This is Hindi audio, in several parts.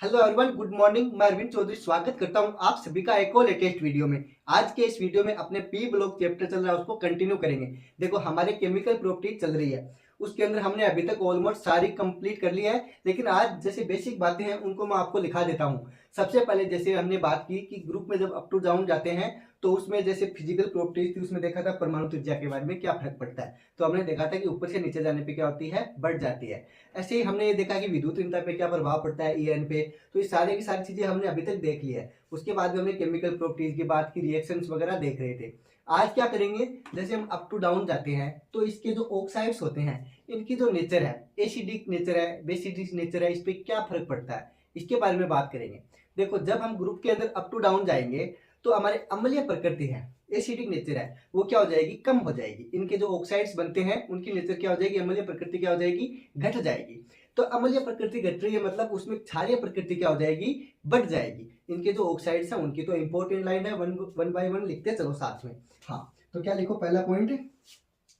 Hello everyone, good morning. मैं अरविंद चौधरी स्वागत करता हूं आप सभी का एक और लेटेस्ट वीडियो में। आज के इस वीडियो में अपने पी ब्लॉक चैप्टर चल रहा है उसको कंटिन्यू करेंगे। देखो, हमारे केमिकल प्रॉपर्टी चल रही है, उसके अंदर हमने अभी तक ऑलमोस्ट सारी कंप्लीट कर ली है। लेकिन आज जैसे बेसिक बातें हैं उनको मैं आपको लिखा देता हूँ। सबसे पहले जैसे हमने बात की कि ग्रुप में जब अप टू डाउन जाते हैं तो उसमें जैसे फिजिकल प्रॉपर्टीज थी, उसमें देखा था परमाणु त्रिज्या के बारे में क्या फर्क पड़ता है। तो हमने देखा था कि ऊपर से नीचे जाने पे क्या होती है, बढ़ जाती है। ऐसे ही हमने ये देखा कि विद्युत ऋणता पे क्या प्रभाव पड़ता है, ईएन पे। तो ये सारी की सारी चीजें हमने अभी तक देख लिया है। उसके बाद में हमने केमिकल प्रॉपर्टीज की बात की, रिएक्शंस वगैरह देख रहे थे। आज क्या करेंगे, जैसे हम अप टू डाउन जाते हैं तो इसके जो ऑक्साइड्स होते हैं इनकी जो नेचर है, एसिडिक नेचर है, बेसिडिक नेचर है, इस पे क्या फर्क पड़ता है इसके बारे में बात करेंगे। देखो, जब हम ग्रुप के अंदर अप टू डाउन जाएंगे तो हमारे अम्लीय प्रकृति है, एसिडिक नेचर है, वो क्या हो जाएगी, कम हो जाएगी। इनके जो ऑक्साइड्स बनते हैं उनकी नेचर क्या हो जाएगी, अम्लीय प्रकृति क्या हो जाएगी, घट जाएगी। तो अम्लीय प्रकृति घट रही है मतलब उसमें क्षारीय प्रकृति क्या हो जाएगी, बढ़ जाएगी। इनके जो ऑक्साइड्स हैं उनकी तो इंपॉर्टेंट लाइन है, वन बाय वन लिखते चलो साथ में। हाँ, तो क्या लिखो, पहला पॉइंट,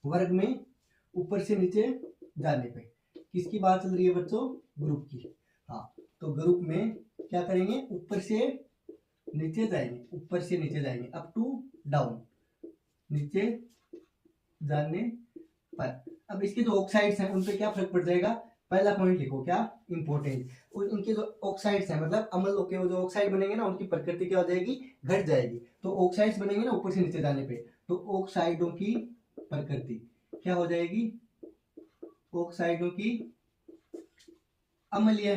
वर्ग में ऊपर से नीचे जाने पे किसकी बात चल रही है बच्चों, ग्रुप की। हाँ, तो ग्रुप में क्या करेंगे, ऊपर से नीचे जाएंगे, ऊपर से नीचे जाएंगे, अप टू डाउन, नीचे जाने पर। अब इसके जो ऑक्साइड्स हैं उन पे क्या फर्क पड़ जाएगा, पहला पॉइंट लिखो क्या, इंपॉर्टेंट। और उनके जो ऑक्साइड्स हैं मतलब अम्ल के जो ऑक्साइड बनेंगे ना उनकी प्रकृति क्या हो जाएगी, घट जाएगी। तो ऑक्साइड्स बनेंगे ना ऊपर से नीचे जाने पे, तो ऑक्साइडों की प्रकृति क्या हो जाएगी, ऑक्साइडों की अम्लीय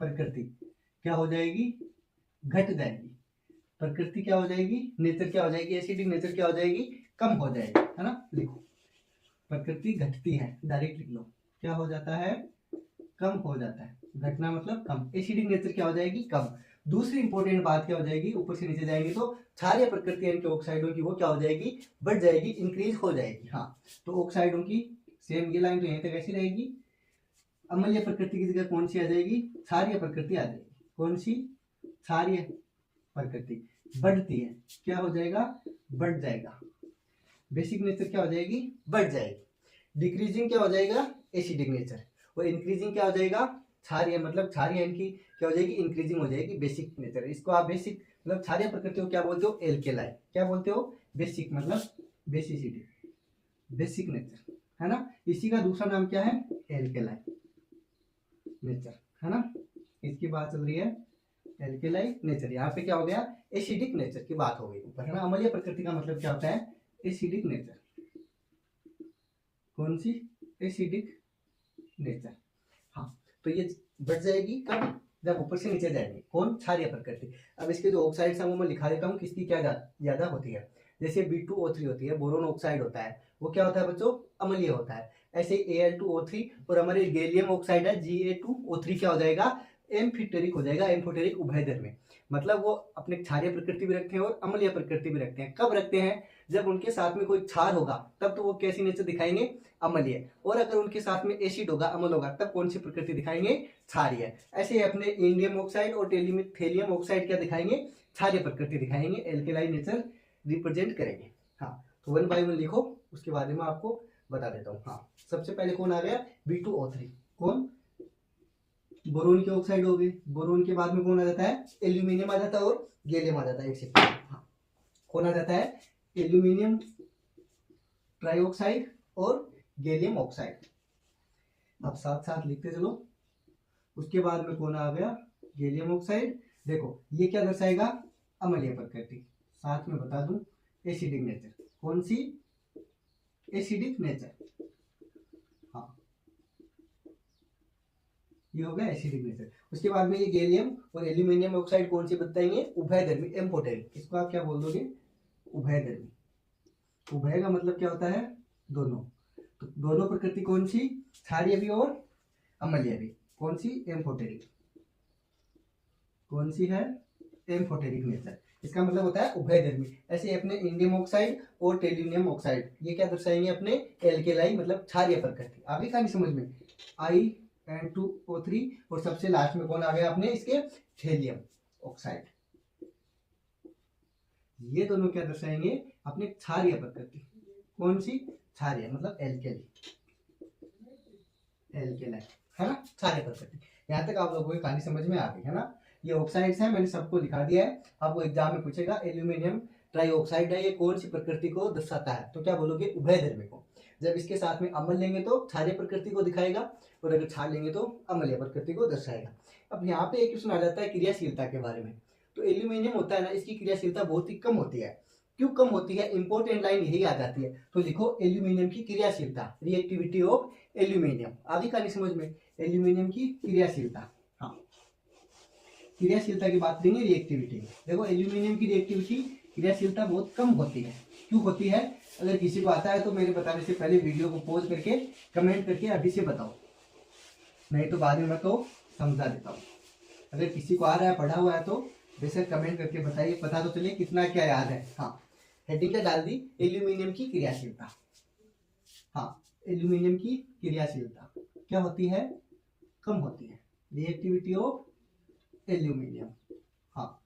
प्रकृति क्या हो जाएगी, घट जाएगी। प्रकृति क्या हो जाएगी, नेचर क्या हो जाएगी, एसिडिक नेचर क्या हो जाएगी, कम हो जाएगी, है ना। लिखो, प्रकृति घटती है, डायरेक्ट लिख लो, क्या हो जाता है, कम हो जाता है। घटना मतलब कम, एसिडिक नेचर क्या हो जाएगी, कम। दूसरी इंपॉर्टेंट बात क्या हो जाएगी, ऊपर से नीचे जाएंगे तो क्षारीय प्रकृति इनके ऑक्साइडों की वो क्या हो जाएगी, बढ़ जाएगी, इंक्रीज हो जाएगी। हाँ, तो ऑक्साइडों की सेम ये लाइन तो यहीं तक ऐसी रहेगी। अम्लीय प्रकृति की जगह कौन सी आ जाएगी, क्षारीय प्रकृति आ जाएगी। कौन सी, क्षारीय प्रकृति बढ़ती है, क्या हो जाएगा, बढ़ जाएगा। बेसिक नेचर क्या हो जाएगी, बढ़ जाएगी। डिक्रीजिंग क्या हो जाएगा, एसिडिक नेचर। और इंक्रीजिंग क्या हो जाएगा, क्षारीय, मतलब क्षारीय इनकी क्या हो जाएगी, इंक्रीजिंग हो जाएगी, बेसिक नेचर। इसको आप बेसिक मतलब क्षारीय प्रकृति को क्या बोलते हो, एल्केलाई। क्या बोलते हो, बेसिक मतलब बेसिसिटी, बेसिक नेचर, है ना। इसी का दूसरा नाम क्या है, एल्केलाई नेचर, है ना। इसकी बात चल रही है एल्केलाई नेचर। यहाँ पे क्या हो गया, एसिडिक नेचर की बात हो गई ऊपर, है ना। अम्लीय प्रकृति का मतलब क्या होता है, एसिडिक नेचर। कौन सी, एसिडिक नेचर। हाँ, तो ये बढ़ जाएगी कब, जब ऊपर से नीचे जाएंगे। कौन, क्षारीय प्रकृति। अब इसके जो ऑक्साइड्स हैं वो मैं लिखा देता हूँ किसकी क्या ज्यादा होती है। जैसे B2O3 होती है, बोरोन ऑक्साइड होता है, वो क्या होता है बच्चों, अम्लीय होता है। ऐसे Al2O3 और हमारे गैलियम ऑक्साइड है Ga2O3 क्या हो जाएगा, एम्फिटेरिक हो जाएगा, एम्फोटेरिक उभयधर्मी। मतलब वो अपने क्षारीय प्रकृति भी रखते हैं और अम्लीय प्रकृति भी रखते हैं। कब रखते हैं, जब उनके साथ में कोई क्षार होगा तब तो वो कैसी नेचर दिखाएंगे, अम्लीय। और अगर उनके साथ में एसिड होगा, अम्ल होगा, तब कौन सी प्रकृति दिखाएंगे, क्षारीय। ऐसे ही अपने इंडियम ऑक्साइड और थेलियम ऑक्साइड क्या दिखाएंगे, क्षारीय प्रकृति दिखाएंगे, एल्केलाई नेचर रिप्रेजेंट करेंगे। हाँ, तो वन बाय वन लिखो, उसके बाद में आपको बता देता हूँ। हाँ, सबसे पहले कौन आ गया, B2O3, कौन, बोरोन के ऑक्साइड हो गए। बोरोन के बाद में कौन आ जाता है, एल्यूमिनियम आ जाता है और गैलियम आ जाता है। एक सेकंड, हाँ, कौन आ जाता है, एल्यूमिनियम ट्राइऑक्साइड और गैलियम ऑक्साइड। अब साथ साथ लिखते चलो। उसके बाद में कौन आ गया, गैलियम ऑक्साइड। देखो ये क्या दर्शाएगा, अम्लीय प्रकृति। साथ में बता दूं, एसिडिक नेचर। कौन सी, एसिडिक नेचर। हाँ, ये हो गया एसिडिक नेचर। उसके बाद में ये गैलियम और एल्यूमिनियम ऑक्साइड कौन सी बताएंगे, उभयधर्मी, एम्फोटेरिक। इसको आप क्या बोल दोगे, उभयधर्मी। उभय का मतलब क्या होता है, दोनों। तो दोनों प्रकृति कौन सी, क्षारीय भी और अम्लीय भी। कौन सी, एम्फोटेरिक। कौन सी है, एम्फोटेरिक नेचर। इसका मतलब होता है उभयधर्मी। ऐसे अपने इंडियम ऑक्साइड और टेल्यूनियम ऑक्साइड ये क्या दर्शाएंगे, अपने एल्केलाई मतलब क्षारीय प्रकृति। आगे कहानी समझ में, I2O3। और सबसे लास्ट में कौन आ गया अपने इसके, थेलियम ऑक्साइड। ये दोनों क्या दर्शाएंगे, अपने क्षारीय प्रकृति। कौन सी, क्षारीय मतलब एल्केली, एल्केलाई, है ना, क्षारीय प्रकृति। यहाँ तक आप लोगों की कहानी समझ में आ गई है ना। ये ऑक्साइड्स है, मैंने सबको दिखा दिया है। आपको एग्जाम में पूछेगा एल्यूमिनियम ट्राइऑक्साइड है, ये कौन सी प्रकृति को दर्शाता है, तो क्या बोलोगे, उभयधर्मी को। जब इसके साथ में अम्ल लेंगे तो क्षारीय प्रकृति को दिखाएगा, और अगर क्षार लेंगे तो अम्लीय प्रकृति को दर्शाएगा। अब यहाँ पे एक क्वेश्चन आ जाता है क्रियाशीलता के बारे में। तो एल्यूमिनियम होता है ना, इसकी क्रियाशीलता बहुत ही कम होती है। क्यों कम होती है, इंपॉर्टेंट लाइन यही आ जाती है। तो लिखो एल्यूमिनियम की क्रियाशीलता, रिएक्टिविटी ऑफ एल्यूमिनियम। आगे का नहीं समझ में, एल्यूमिनियम की क्रियाशीलता। हाँ, क्रियाशीलता की बात करेंगे रिएक्टिविटी। देखो एल्यूमिनियम की रिएक्टिविटी, क्रियाशीलता बहुत कम होती है। क्यों होती है, अगर किसी को आता है तो मेरे बताने से पहले वीडियो को पॉज करके कमेंट करके अभी से बताओ, नहीं तो बाद में मैं तो समझा देता हूँ। अगर किसी को आ रहा है, पढ़ा हुआ है, तो बेशक कमेंट करके बताइए, पता तो चले कितना क्या याद है। हाँ, हेडिंग क्या डाल दी, एल्यूमिनियम की क्रियाशीलता। हाँ, एल्यूमिनियम की क्रियाशीलता क्या होती है, कम होती है। रिएक्टिविटी ऑफ एल्यूमिनियम, हाँ,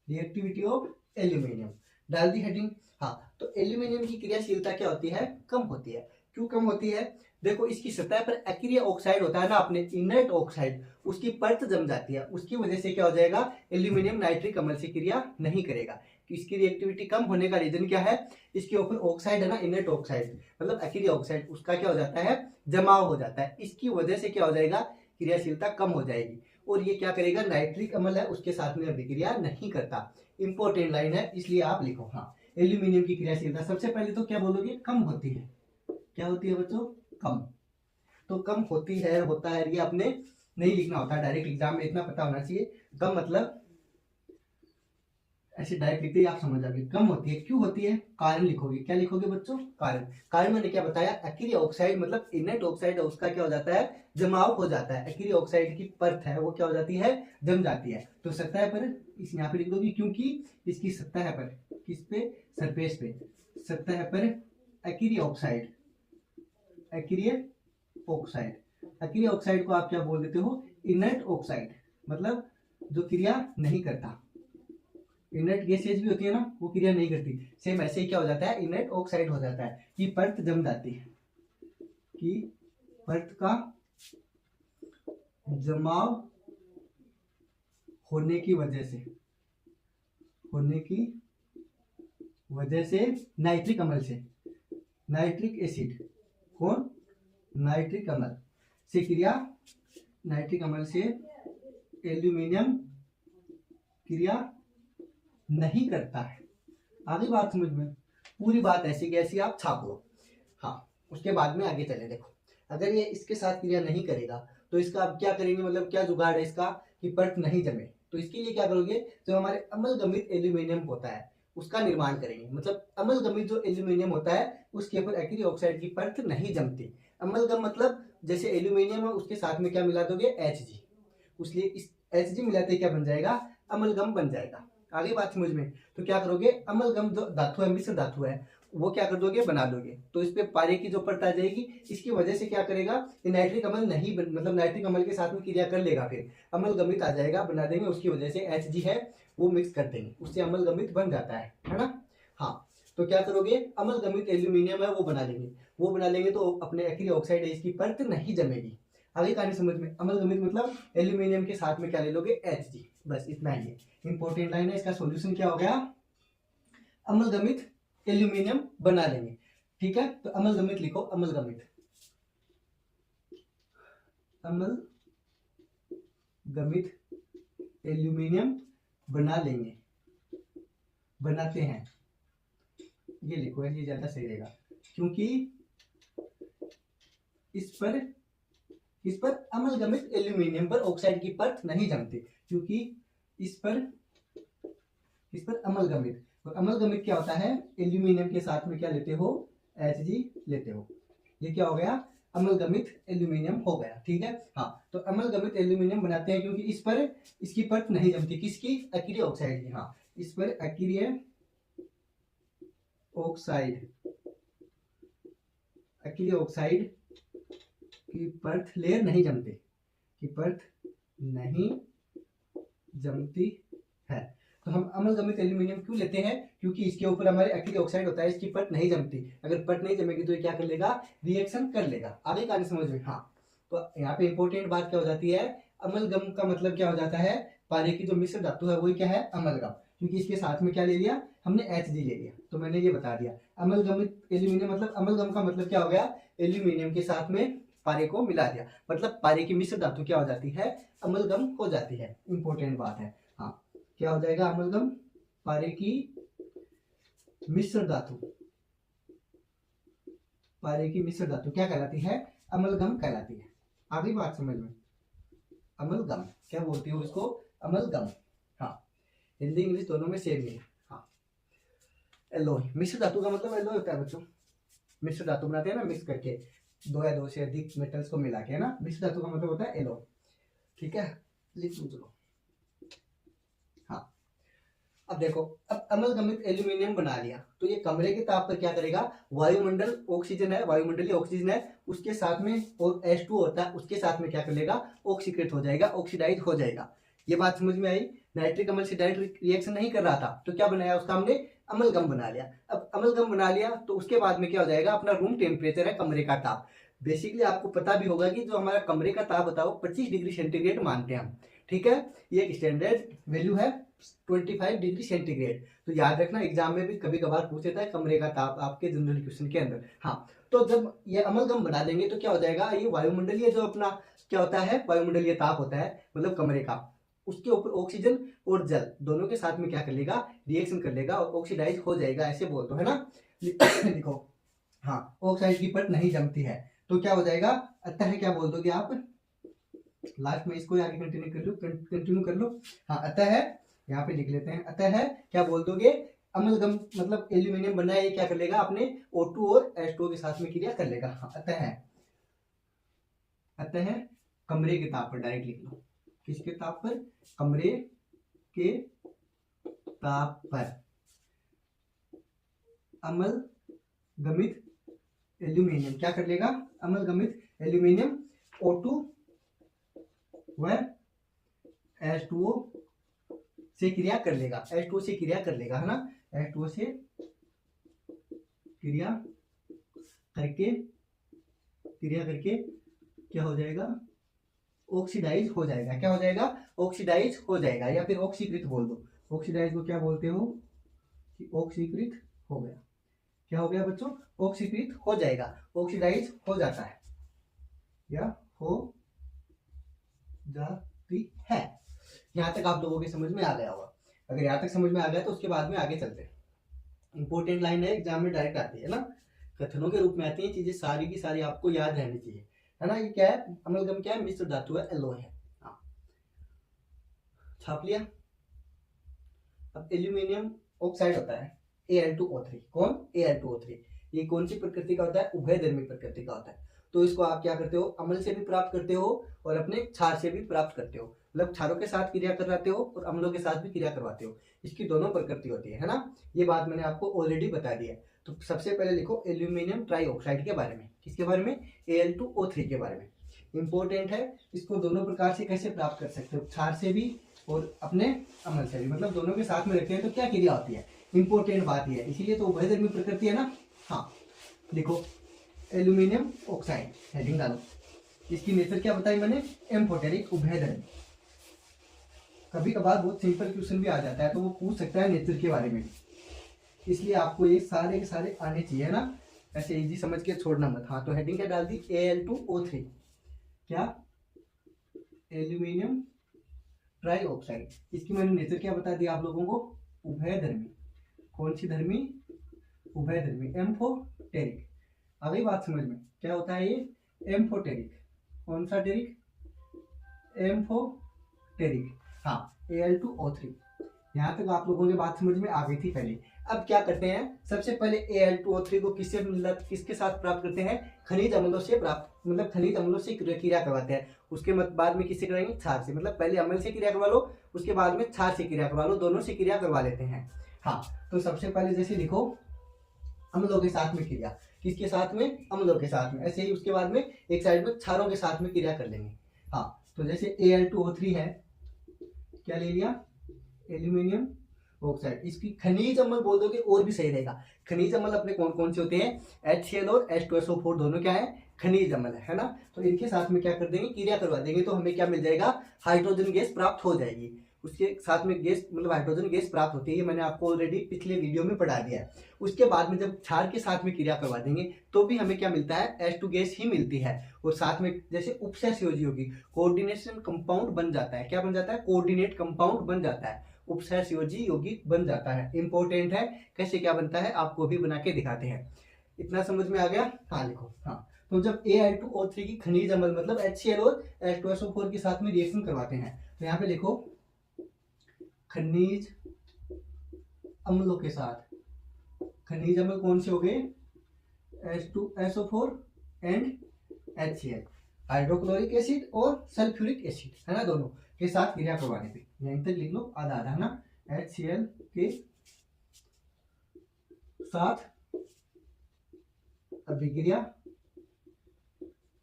रिएक्टिविटी ऑफ एल्यूमिनियम डाल दी हेडिंग। हाँ, तो एल्यूमिनियम की क्रियाशीलता क्या होती है, कम होती है। क्यों कम होती है, देखो इसकी सतह पर एक्रिय ऑक्साइड होता है ना, अपने इनर्ट ऑक्साइड, उसकी परत जम जाती है। उसकी वजह से क्या हो जाएगा, एल्यूमिनियम नाइट्रिक अम्ल से क्रिया नहीं करेगा। कि इसकी रिएक्टिविटी कम होने का रीजन क्या है, इसके ऊपर ऑक्साइड है ना, इनर्ट ऑक्साइड मतलब एक्रिय ऑक्साइड, उसका क्या हो जाता है, जमाव हो जाता है। इसकी वजह से क्या हो जाएगा, क्रियाशीलता कम हो जाएगी। और ये क्या करेगा, नाइट्रिक अम्ल है उसके साथ में अभिक्रिया नहीं करता। इंपॉर्टेंट लाइन है, इसलिए आप लिखो। हाँ, एल्यूमिनियम की क्रियाशीलता सबसे पहले तो क्या बोलोगे, कम होती है। क्या होती है बच्चों, कम। तो कम होती है, होता है, ये आपने नहीं लिखना होता डायरेक्ट एग्जाम में, इतना पता होना चाहिए। कम मतलब ऐसे डायरेक्ट लिखते ही आप समझ जाओगे, कम होती है। क्यों होती है, कारण लिखोगे। क्या लिखोगे बच्चों, कारण। कारण मैंने क्या बताया, एक्रिय ऑक्साइड मतलब इनर्ट ऑक्साइड है, उसका क्या हो जाता है, जमाव हो जाता है। एक्रिय ऑक्साइड की परत है वो क्या हो जाती है, जम जाती है। तो सतह पर, इस यहाँ पे लिख दोगे, क्योंकि इसकी सतह पर, किस पे, सरफेस पे, सतह पर एक्रिय ऑक्साइड, एक्रिय ऑक्साइड, एक्रिय ऑक्साइड को आप क्या बोल देते हो, इनर्ट ऑक्साइड, मतलब जो क्रिया नहीं करता। इनर्ट गैसेज भी होती है ना, वो क्रिया नहीं करती। सेम ऐसे ही क्या हो जाता है, इनर्ट ऑक्साइड हो जाता है, कि परत जम जाती है, कि परत का जमाव होने की वजह से, होने की वजह से नाइट्रिक अम्ल से, नाइट्रिक एसिड, कौन, नाइट्रिक अम्ल से क्रिया, नाइट्रिक अम्ल से एल्यूमिनियम क्रिया नहीं करता है। आगे बात समझ में, पूरी बात ऐसी की ऐसी आप छाप लो। हाँ, उसके बाद में आगे चले। देखो अगर ये इसके साथ क्रिया नहीं करेगा तो इसका आप क्या करेंगे, मतलब क्या जुगाड़ है इसका, कि परत नहीं जमे। तो इसके लिए क्या करोगे, जो हमारे अम्लगमित एल्यूमिनियम होता है उसका निर्माण करेंगे। मतलब अम्लगमित जो एल्यूमिनियम होता है उसके ऊपर एक्रिय ऑक्साइड की परत नहीं जमती। अम्लगम मतलब जैसे एल्यूमिनियम है उसके साथ में क्या मिला दोगे, Hg, इसलिए इस Hg मिलाते क्या बन जाएगा, अम्लगम बन जाएगा। आगे बात समझ में, तो क्या करोगे, अम्लगम जो धातु है, मिश्र धातु है, वो क्या कर दोगे, बना दोगे। तो इस पे पारे की जो परत आ जाएगी, इसकी वजह से क्या करेगा, ये नाइट्रिक अम्ल नहीं मतलब नाइट्रिक अम्ल के साथ में क्रिया कर लेगा, फिर अम्लगमित आ जाएगा, बना देंगे। उसकी वजह से Hg है वो मिक्स कर देंगे, उससे अम्लगमित बन जाता है ना। हाँ, तो क्या करोगे, अम्लगमित एल्यूमिनियम है वो बना लेंगे, वो बना लेंगे तो अपने एक्रिय ऑक्साइड है इसकी परत नहीं जमेगी। आगे कहानी समझ में, अम्लगमित मतलब एल्यूमिनियम के साथ में क्या ले लोगे, Hg, बस इतना ही है। इंपॉर्टेंट लाइन है, इसका सॉल्यूशन क्या हो गया, अम्लगमित एल्यूमिनियम बना लेंगे। ठीक है, तो अम्लगमित लिखो, अम्लगमित, अम्लगमित एल्यूमिनियम बना लेंगे, बनाते हैं, ये लिखो, ये ज्यादा सही रहेगा। क्योंकि इस पर अम्लगमित एल्यूमिनियम पर ऑक्साइड की परत नहीं जमती, क्योंकि इस पर अम्लगमित, तो अम्लगमित क्या होता है, एल्यूमिनियम के साथ में क्या लेते हो, Hg लेते हो। ये क्या हो गया, अम्लगमित एल्यूमिनियम हो गया। ठीक है, हाँ, तो अम्लगमित एल्यूमिनियम बनाते हैं क्योंकि इस पर इसकी परत नहीं जमती, किसकी, एक्रिय ऑक्साइड की। हाँ, इस पर एक्रिय ऑक्साइड, एक्रिय ऑक्साइड की परत लेयर नहीं जमती, की परत नहीं जमती है। तो हम अम्लगमित एल्यूमिनियम क्यों लेते हैं, क्योंकि इसके ऊपर हमारे एक्रिय ऑक्साइड होता है, इसकी परत नहीं जमती। अगर परत नहीं जमेगी तो ये क्या कर लेगा, रिएक्शन कर लेगा। आगे कहानी समझ में। हाँ, तो यहाँ पे इंपॉर्टेंट बात क्या हो जाती है, अमलगम का मतलब क्या हो जाता है, पारे की जो मिश्र धातु है वही क्या है, अमलगम, क्योंकि इसके साथ में क्या ले लिया हमने Hg ले लिया, तो मैंने ये बता दिया। अमलगमित एल्यूमिनियम मतलब अमलगम का मतलब क्या हो गया, एल्यूमिनियम के साथ में पारे को मिला दिया, मतलब पारे की मिश्र धातु क्या हो जाती है, अमलगम हो जाती है। इंपॉर्टेंट बात है, हाँ क्या हो जाएगा, अमलगम, पारे की मिश्र धातु, पारे की मिश्र धातु क्या कहलाती है, अमलगम कहलाती है। आ गई बात समझ में, अमलगम क्या बोलती हो इसको, अमलगम। हाँ हिंदी इंग्लिश दोनों में सेम ही है। हाँ एलॉय, मिश्र धातु का मतलब एलॉय होता है बच्चों, मिश्र धातु बनाते हैं ना मिक्स करके, दो या दो से अधिक मेटल्स को मिला के, है ना, मिश्र धातु का मतलब होता है एलॉय। ठीक है, लिख लो चलो। हाँ अब देखो, अब अमलगमित एल्यूमिनियम बना लिया तो ये कमरे के ताप पर क्या करेगा, वायुमंडल ऑक्सीजन है, वायुमंडलीय ऑक्सीजन है, उसके साथ में और H2 होता है, उसके साथ में क्या कर लेगा, ऑक्सीकृत हो जाएगा, ऑक्सीडाइज हो जाएगा। ये बात समझ में आई। नाइट्रिक अम्ल से डायरेक्ट रिएक्शन नहीं कर रहा था तो क्या बनाया उसका हमने, अमलगम बना लिया। अब अमलगम बना लिया तो उसके बाद में क्या हो जाएगा, अपना रूम टेम्परेचर है, कमरे का ताप। बेसिकली आपको पता भी होगा कि जो हमारा कमरे का ताप होता है वो 25 डिग्री सेंटीग्रेड मानते हैं हम। ठीक है, ये एक स्टैंडर्ड वैल्यू है 25 डिग्री सेंटीग्रेड। तो याद रखना, एग्जाम में भी कभी कभार पूछ लेता है कमरे का ताप आपके जनरल क्वेश्चन के अंदर। हाँ तो जब ये अमलगम बना देंगे तो क्या हो जाएगा, ये वायुमंडलीय जो अपना क्या होता है, वायुमंडलीय ताप होता है मतलब कमरे का, उसके ऊपर ऑक्सीजन और जल दोनों के साथ में क्या कर लेगा, रिएक्शन कर लेगा और ऑक्सीडाइज हो जाएगा, ऐसे बोल दो, है ना। लिखो, हाँ ऑक्साइड की परत नहीं जमती है तो क्या हो जाएगा, अतः क्या बोल दोगे आप, लास्ट में इसको आगे कंटिन्यू कर लो। हाँ अतः है, यहाँ पे लिख लेते हैं, अतः है क्या बोल दोगे, अमलगम मतलब एल्यूमिनियम बना है, ये क्या कर लेगा, अपने O2 और H2 के साथ में क्रिया कर लेगा। हाँ अतः है, अतः कमरे के ताप पर, डायरेक्ट लिख लो, किसके ताप पर, कमरे के ताप पर अमलगमित एल्यूमिनियम क्या कर लेगा, अमलगमित एल्यूमिनियम O2 व H2O से क्रिया कर लेगा, H2O से क्रिया कर लेगा, है ना, H2O से क्रिया करके क्या हो जाएगा, ऑक्सीडाइज हो जाएगा। क्या हो जाएगा, ऑक्सीडाइज हो जाएगा, या फिर ऑक्सीकृत बोल दो। ऑक्सीडाइज को क्या बोलते हो कि ऑक्सीकृत हो गया। क्या हो गया बच्चों, ऑक्सीकृत हो जाएगा, ऑक्सीडाइज हो जाता है या हो जाती है। यहां तक आप लोगों के समझ में आ गया होगा। अगर यहाँ तक समझ में आ गया तो उसके बाद में आगे चलते हैं। इंपॉर्टेंट लाइन है, एग्जाम में डायरेक्ट आती है ना, कथनों के रूप में आती है चीजें, सारी की सारी आपको याद रहनी चाहिए, है ना। ये क्या है, अमलगम क्या है, मिश्र धातु है, एलॉय है। हाँ छाप लिया। अब एल्यूमिनियम ऑक्साइड होता है Al2O3, कौन, Al2O3, ये कौन सी प्रकृति का होता है, उभयधर्मी प्रकृति का होता है। तो इसको आप क्या करते हो, अम्ल से भी प्राप्त करते हो और अपने क्षार से भी प्राप्त करते हो, मतलब क्षारों के साथ क्रिया करवाते हो और अम्लों के साथ भी क्रिया करवाते हो, इसकी दोनों प्रकृति होती है ना। ये बात मैंने आपको ऑलरेडी बता दी है। तो सबसे पहले लिखो एल्यूमिनियम ट्राईऑक्साइड के बारे में, किसके बारे में, Al2O3 के बारे में। इंपॉर्टेंट है, इसको दोनों प्रकार से कैसे प्राप्त कर सकते हो, क्षार से भी और अपने अम्ल से भी, मतलब दोनों के साथ में रखते हैं तो क्या क्रिया होती है। इंपॉर्टेंट बात यह है, इसीलिए तो उभयधर्मी प्रकृति है ना। हाँ लिखो एल्यूमिनियम ऑक्साइड, हेडिंग डालो। इसकी नेचर क्या बताई मैंने, एम्फोटेरिक, उभयधर्मी। कभी कभार बहुत सिंपल क्वेश्चन भी आ जाता है तो वो पूछ सकता है नेचर के बारे में, इसलिए आपको ये सारे के सारे आने चाहिए ना, ऐसे इजी समझ के छोड़ना मत। हाँ तो हेडिंग क्या डाल दी, Al2O3, क्या, एल्यूमिनियम ट्राईऑक्साइड। इसकी मैंने नेचर क्या बता दिया आप लोगों को, उभयधर्मी। कौन सी धर्मी, उभयधर्मी, एम्फोटेरिक। आ गई बात समझ में, क्या होता है ये, एम्फोटेरिक। कौन सा टेरिक, एम्फोटेरिक। हाँ Al2O3, यहाँ तक आप लोगों की बात समझ में आ गई थी पहले। अब क्या करते हैं, सबसे पहले Al2O3 को किसके साथ प्राप्त करते हैं, खनिज अम्लों से प्राप्त, मतलब खनिज अम्लों से क्रिया करवाते हैं। उसके बाद में किससे कराएंगे, क्षार से, मतलब पहले अम्ल से क्रिया करवा लो, उसके बाद में क्षार से क्रिया करवा लो, दोनों से क्रिया करवा लेते हैं। हाँ तो सबसे पहले जैसे लिखो अम्लों के साथ में क्रिया, किसके साथ में, अम्लों के साथ में। ऐसे ही उसके बाद में एक साइड में क्षारों के साथ में क्रिया कर लेंगे। हाँ तो जैसे Al2O3 है, क्या ले लिया, एल्यूमिनियम ऑक्साइड। इसकी खनिज अम्ल बोल दोगे और भी सही रहेगा। खनिज अम्ल अपने कौन कौन से होते हैं, HCl और H2SO4 दोनों क्या है, खनिज अम्ल है ना, तो इनके साथ में क्या कर देंगे, क्रिया करवा देंगे, तो हमें क्या मिल जाएगा, हाइड्रोजन गैस प्राप्त हो जाएगी। उसके साथ में गैस मतलब हाइड्रोजन गैस प्राप्त होती है, ये मैंने आपको ऑलरेडी पिछले वीडियो में पढ़ा दिया है। उसके बाद में जब क्षार के साथ में क्रिया करवा देंगे तो भी हमें क्या मिलता है, H2 गैस ही मिलती है। और साथ में जैसे उपसहसंयोजी होगी, कोऑर्डिनेशन कंपाउंड बन जाता है, क्या बन जाता है, कोऑर्डिनेट कंपाउंड बन जाता है, उपसहसंयोजी यौगिक बन जाता है। इंपॉर्टेंट है, कैसे क्या बनता है आपको भी बना के दिखाते हैं। इतना समझ में आ गया? हाँ लिखो। हाँ, तो जब Al2O3 की खनिज अम्ल मतलब HCl और H2SO4 के साथ में रिएक्शन करवाते हैं, तो यहाँ पे लिखो खनिज अम्लों के साथ, खनिज अम्ल कौन से हो गए, H2SO4 and HCl, hydrochloric acid और सल्फ्यूरिक एसिड है ना, दोनों के साथ क्रिया करवाने पे, यहीं तक लिख लो, आधा आधा है ना, HCl के साथ अभिक्रिया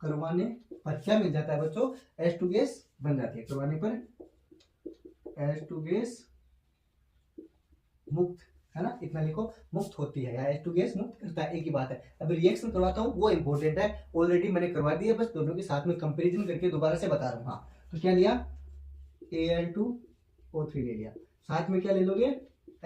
करवाने पर क्या मिल जाता है बच्चों, H2 गैस बन जाती है, करवाने पर H2 गैस मुक्त है ना, इतना लिखो, मुक्त होती है या H2 गैस मुक्त करता है, एक ही बात है। अब रिएक्शन करवाता हूँ वो इंपॉर्टेंट है, ऑलरेडी मैंने करवा दिया, बस दोनों के साथ में कंपैरिजन करके दोबारा से बता रहा हूँ। हाँ, तो क्या लिया, Al2O3 ले लिया, साथ में क्या ले लोगे,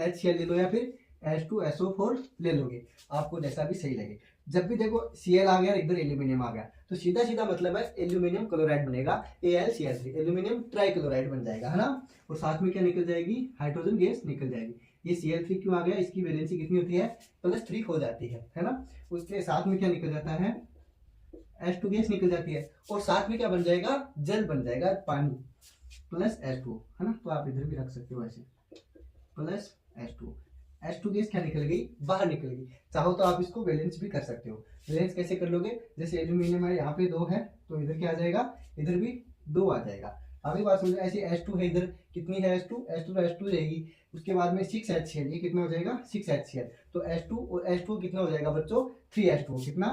HCl ले लो या फिर H2SO4 ले लोगे, आपको जैसा भी सही लगे। जब भी देखो Cl आ गया, इधर एल्यूमिनियम आ गया, तो सीधा सीधा मतलब है एल्यूमिनियम क्लोराइड बनेगा, AlCl3, एल्यूमिनियम ट्राइक्लोराइड बन जाएगा है ना, और साथ में क्या निकल जाएगी, हाइड्रोजन गैस निकल जाएगी। ये Cl3 क्यों आ गया, इसकी वैलेंसी कितनी होती है, +3 हो जाती है ना, उसके साथ में क्या निकल जाता है, H2 गैस निकल जाती है, और साथ में क्या बन जाएगा, जल बन जाएगा, पानी प्लस H2 है ना, तो आप इधर भी रख सकते हो ऐसे प्लस H2 गैस क्या निकल गई, बाहर निकल गई। चाहो तो आप इसको वैलेंस भी कर सकते हो। वैलेंस कैसे कर लोगे, जैसे एल्यूमिनियम है यहाँ पे 2 है, तो इधर क्या आ जाएगा, इधर भी 2 आ जाएगा। अभी बात समझो, ऐसे H2 है, इधर कितनी है H2 रहेगी, उसके बाद में 6HCl, ये कितना हो जाएगा, 6HCl, तो H2 और H2 कितना हो जाएगा बच्चों, 3H2, कितना,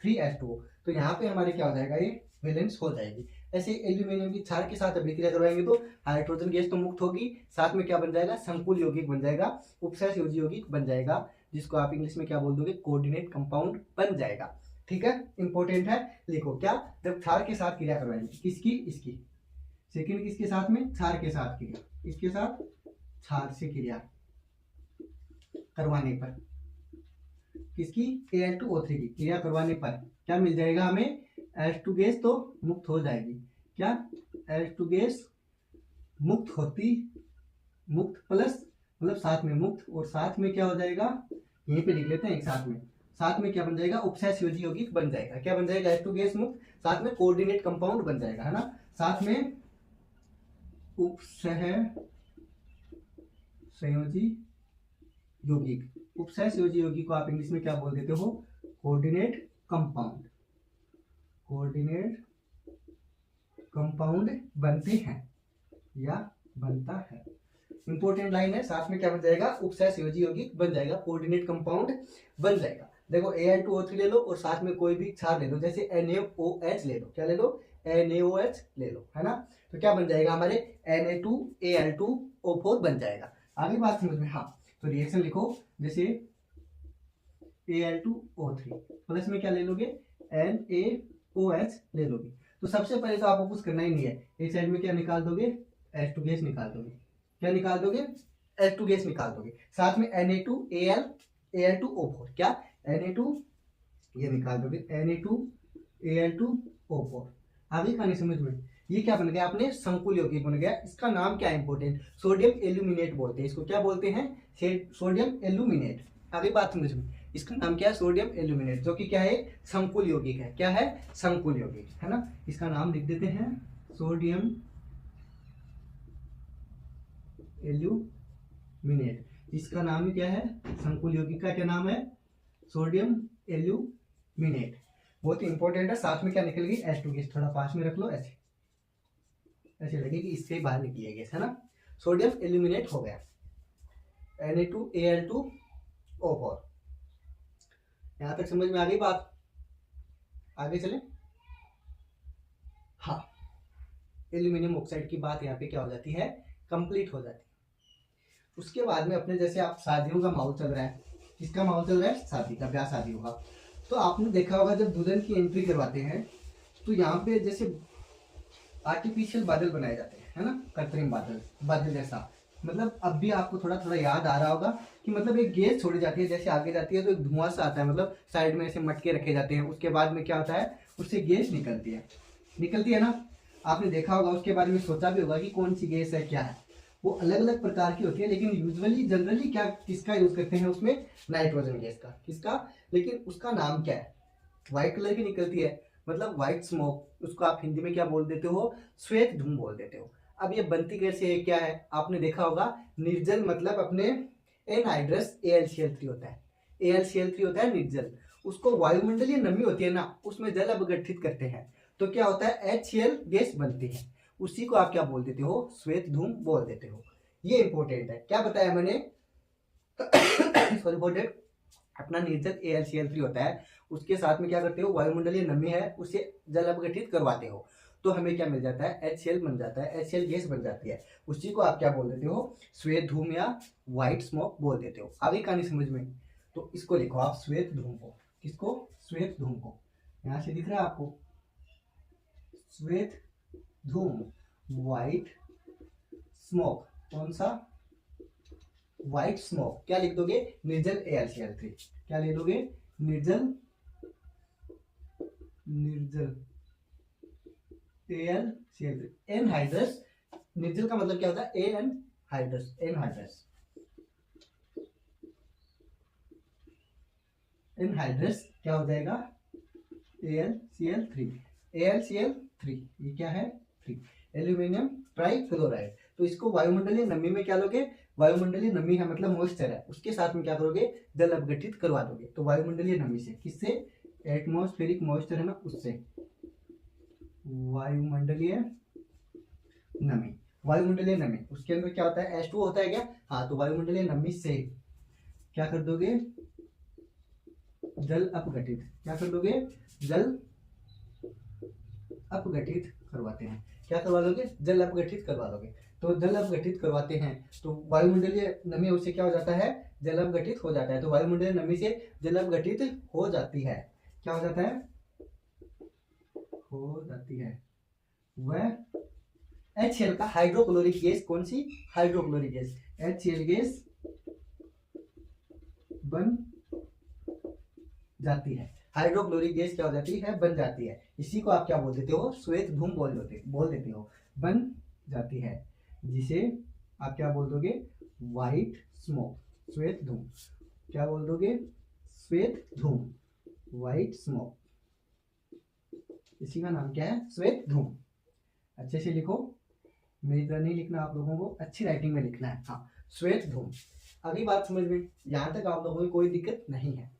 3H2। तो यहाँ पे हमारे क्या हो जाएगा, ये वैलेंस हो जाएगी। ऐसे एल्यूमिनियम की क्षार के साथ अभिक्रिया करवाएंगे तो हाइड्रोजन गैस तो मुक्त होगी, साथ में क्या बन जाएगा, संकुल यौगिक बन जाएगा, उपसहसंयोजी यौगिक बन जाएगा, जिसको आप इंग्लिश में क्या बोल दोगे, कोऑर्डिनेट कंपाउंड बन जाएगा। ठीक है, इंपॉर्टेंट है, लिखो क्या, जब क्षार के साथ क्रिया करवाएंगे, किसकी, इसकी, सेकंड किसके साथ में, क्षार के साथ क्रिया, इसके साथ क्षार से क्रिया करवाने पर, किसकी, Al2O3 की क्रिया करवाने पर क्या मिल जाएगा हमें, H2 गैस तो मुक्त हो जाएगी, क्या, H2 गैस मुक्त होती, मुक्त प्लस मतलब साथ में मुक्त, और साथ में क्या हो जाएगा, यहीं पे लिख लेते हैं एक साथ में, साथ में क्या बन जाएगा, उपसहसंयोजी यौगिक बन जाएगा, क्या बन जाएगा, H2 गैस मुक्त, साथ में कोऑर्डिनेट कंपाउंड बन जाएगा है ना, साथ में उपसहसंयोजी यौगिक, उपसहसंयोजी यौगिक को आप इंग्लिश में क्या बोल देते हो, कोऑर्डिनेट कंपाउंड, कोऑर्डिनेट कंपाउंड बनते हैं या बनता है, इंपॉर्टेंट लाइन है। साथ में क्या बन जाएगा, उपसहसंयोजी यौगिक बन जाएगा, कोऑर्डिनेट कंपाउंड बन जाएगा। देखो Al2O3 ले लो और साथ में कोई भी क्षार ले लो, जैसे NaOH ले लो, क्या ले लो, NaOH ले लो है ना, तो क्या बन जाएगा हमारे Na2Al2O4 बन जाएगा। आगे बात समझ में? हाँ, तो रिएक्शन लिखो, जैसे Al2O3 प्लस में क्या ले लोगे, NaOH ले लोगे। तो सबसे पहले तो आपको कुछ करना ही नहीं है, एक साइड में क्या निकाल दोगे, H2 गैस निकाल दोगे, क्या निकाल दोगे, H2 गैस निकाल दोगे, साथ में Na2Al2O4, क्या, Na2 ये निकाल दोगे, Na2Al2O4। आगे का नहीं समझ में, ये क्या बन गया, आपने संकुल यौगिक बन गया। इसका नाम क्या है, इंपॉर्टेंट, सोडियम एल्यूमिनेट बोलते हैं इसको, क्या बोलते हैं, सोडियम एल्यूमिनेट। आगे बात समझ में, इसका नाम क्या है, सोडियम एल्यूमिनेट, जो कि क्या है, संकुल यौगिक है, क्या है, संकुल यौगिक है ना। इसका नाम लिख देते हैं सोडियम एल्यूमिनेट, इसका नाम ही क्या है, संकुल यौगिक का क्या नाम है, सोडियम एल्यूमिनेट। बहुत ही इंपॉर्टेंट है। साथ में क्या निकल गई, H2 गैस, थोड़ा पास में रख लो, ऐसे ऐसे लगे कि इससे बाहर निकली है गैस है ना, सोडियम एल्यूमिनेट हो गया, Na2Al2O4। यहां तक समझ में आ गई बात, आगे चले। हाँ, एल्यूमिनियम ऑक्साइड की बात यहाँ पे क्या हो जाती है, कंप्लीट हो जाती है। उसके बाद में अपने जैसे आप शादियों का माहौल चल रहा है, किसका माहौल चल रहा है, शादी का, ब्याह शादी होगा, तो आपने देखा होगा जब दुल्हन की एंट्री करवाते हैं तो यहाँ पे जैसे आर्टिफिशियल बादल बनाए जाते हैं, है ना, कृत्रिम बादल, बादल जैसा। मतलब अब भी आपको थोड़ा थोड़ा याद आ रहा होगा कि मतलब एक गैस छोड़ी जाती है, जैसे आगे जाती है तो एक धुआं सा आता है, मतलब साइड में ऐसे मटके रखे जाते हैं, उसके बाद में क्या होता है, उससे गैस निकलती है ना। आपने देखा होगा, उसके बारे में सोचा भी होगा कि कौन सी गैस है, क्या है। वो अलग अलग प्रकार की होती है, लेकिन यूजुअली जनरली क्या किसका यूज करते हैं उसमें, नाइट्रोजन गैस का। किसका, लेकिन उसका नाम क्या है, व्हाइट कलर की निकलती है, मतलब व्हाइट स्मोक। उसको आप हिंदी में क्या बोल देते हो, श्वेत धूम बोल देते हो। अब ये बनती कैसे है, क्या है, आपने देखा होगा निर्जल, मतलब अपने एनहाइड्रस AlCl3 होता है, AlCl3 होता है निर्जल। उसको वायुमंडलीय नमी होती है ना, उसमें जल अपघटित करते हैं तो क्या होता है, HCl गैस बनती है। उसी को आप क्या बोल देते हो, श्वेत धूम बोल देते हो। ये इंपॉर्टेंट है, क्या बताया मैंने सॉरी फॉर डेट। अपना निर्जल AlCl3 होता है, उसके साथ में क्या करते हो, वायुमंडलीय नमी है उसे जल अपघटित करवाते हो, तो हमें क्या मिल जाता है, HCl बन जाता है, HCl गैस बन जाती है। उसी को आप क्या बोल देते हो, श्वेत धूम या व्हाइट स्मोक बोल देते हो। आगे कहानी समझ में, तो इसको लिखो आप श्वेत धूम को। किसको, श्वेत धूम को। यहां से दिख रहा है आपको, श्वेत धूम, व्हाइट स्मोक। कौन सा, व्हाइट स्मोक। क्या लिख दोगे, निर्जल AlCl3। क्या ले लोगे, निर्जल AlCl3। एनहाइड्रस, निर्जल का मतलब क्या होता है, एनहाइड्रस, एनहाइड्रस क्या हो जाएगा, AlCl3। ये क्या है, 3 एल्यूमिनियम ट्राइफ्लोराइड। तो इसको वायुमंडलीय नमी में क्या लोगे, वायुमंडलीय नमी है मतलब मॉइस्चर है, उसके साथ में क्या करोगे, जल अपघटित करवा दोगे। तो वायुमंडलीय नमी से, किससे, एटमॉस्फेरिक मॉइस्चर है ना उससे, वायुमंडलीय नमी। वायुमंडलीय नमी, उसके अंदर क्या होता है, H2O होता है क्या, हाँ। तो वायुमंडलीय नमी से क्या कर दोगे, जल अपघटित। क्या कर दोगे, जल अपघटित करवाते हैं। क्या करवा दोगे, जल अपघटित करवा दोगे। तो जल अपघटित करवाते हैं तो वायुमंडलीय नमी उससे क्या हो जाता है, जल अपघटित हो जाता है। तो वायुमंडलीय नमी से जल अपघटित हो जाती है। क्या हो जाता है, हो जाती है। वह HCl का हाइड्रोक्लोरिक गैस, कौन सी, हाइड्रोक्लोरिक गैस, HCl गैस बन जाती है। हाइड्रोक्लोरिक गैस क्या हो जाती है, बन जाती है। इसी को आप क्या बोल देते हो, श्वेत धूम बोल देते हो, बन जाती है, जिसे आप क्या बोल दोगे, व्हाइट स्मोक, श्वेत धूम। क्या बोल दोगे, श्वेत धूम, व्हाइट स्मोक। इसी का नाम क्या है, श्वेत धूम। अच्छे से लिखो, मेरी तरह नहीं लिखना, आप लोगों को अच्छी राइटिंग में लिखना है। हाँ, श्वेत धूम। अगली बात समझ में, यहां तक आप लोगों को कोई दिक्कत नहीं है।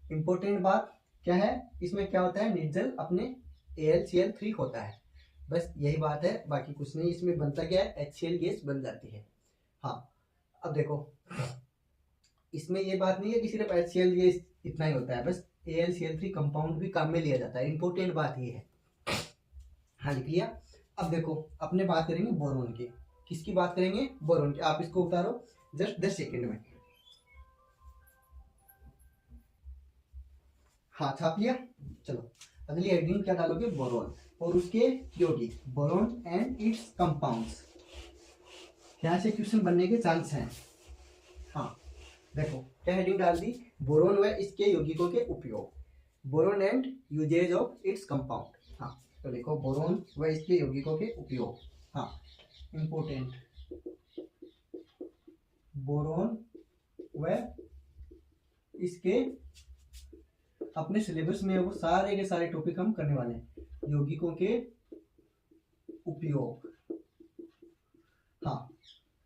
इंपॉर्टेंट बात क्या है, इसमें क्या होता है, निर्जल अपने AlCl3 होता है, बस यही बात है, बाकी कुछ नहीं। इसमें बनता क्या है, HCl गैस बन जाती है। हाँ, अब देखो इसमें ये बात नहीं है कि सिर्फ HCl गैस इतना ही होता है, बस AlCl3 कंपाउंड भी काम में लिया जाता है। इंपॉर्टेंट बात ये है। हाँ, लिख लिया। अब देखो अपने बात करेंगे बोरोन की। किसकी बात करेंगे, बोरोन की। आप इसको उतारो जस्ट 10 सेकेंड में। हाँ, छाप लिया। चलो अगली हेडिंग क्या डालोगे, बोरोन और उसके यौगिक, बोरोन एंड इट्स कंपाउंड्स। यहाँ से क्वेश्चन बनने के चांस हैं। हाँ, देखो क्या हेडिंग डाल दी, बोरोन व इसके यौगिकों के उपयोग, boron and uses of its compound. हाँ, तो देखो बोरोन व इसके यौगिकों के उपयोग। हाँ, इंपोर्टेंट, बोरोन व इसके, अपने सिलेबस में वो सारे के सारे टॉपिक हम करने वाले हैं, यौगिकों के उपयोग। हाँ,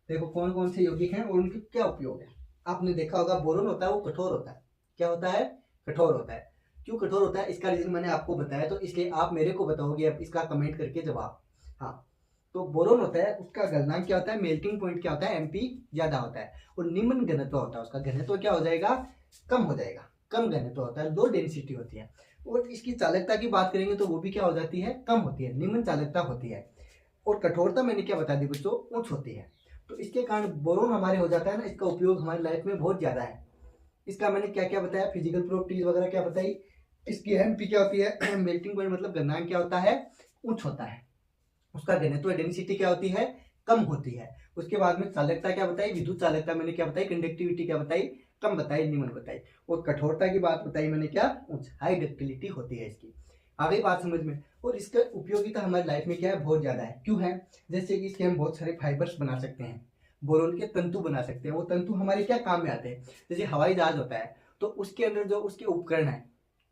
देखो कौन कौन से यौगिक हैं और उनके क्या उपयोग है। आपने देखा होगा बोरोन होता है वो कठोर होता है। क्या होता है, कठोर होता है। क्यों कठोर होता है, इसका रीजन मैंने आपको बताया, तो इसलिए आप मेरे को बताओगे अब इसका कमेंट करके जवाब। हाँ, तो बोरोन होता है, उसका गलनांक क्या होता है, मेल्टिंग पॉइंट क्या होता है, MP ज्यादा होता है, और निम्न घनत्व होता है। उसका घनत्व क्या हो जाएगा, कम हो जाएगा, कम घनत्व होता है, लो डेंसिटी होती है। और इसकी चालकता की बात करेंगे तो वो भी क्या हो जाती है, कम होती है, निम्न चालकता होती है। और कठोरता मैंने क्या बता दी बच्चों, उच्च होती है। तो इसके कारण बोरोन हमारे हो जाता है ना, इसका उपयोग हमारी लाइफ में बहुत ज्यादा है। इसका मैंने क्या क्या बताया, फिजिकल प्रॉपर्टीज वगैरह क्या बताई। इसकी एमपी क्या होती है, मेल्टिंग पॉइंट मतलब गलनांक क्या होता है, उच्च होता है। उसका घनत्व डेंसिटी क्या होती है, कम होती है। उसके बाद में चालकता क्या बताई, विद्युत चालकता मैंने क्या बताई, कंडक्टिविटी क्या बताई, कम बताई, निम्न बताई। और कठोरता की बात बताई मैंने क्या, उच्च, हाई डक्टिलिटी होती है इसकी। आ गई बात समझ में। और इसका उपयोगिता हमारी लाइफ में क्या है, बहुत ज्यादा है। क्यों है, जैसे कि इसके हम बहुत सारे फाइबर्स बना सकते हैं, बोरोन के तंतु बना सकते हैं। वो तंतु हमारे क्या काम में आते हैं, जैसे हवाई जहाज होता है तो उसके अंदर जो उसके उपकरण है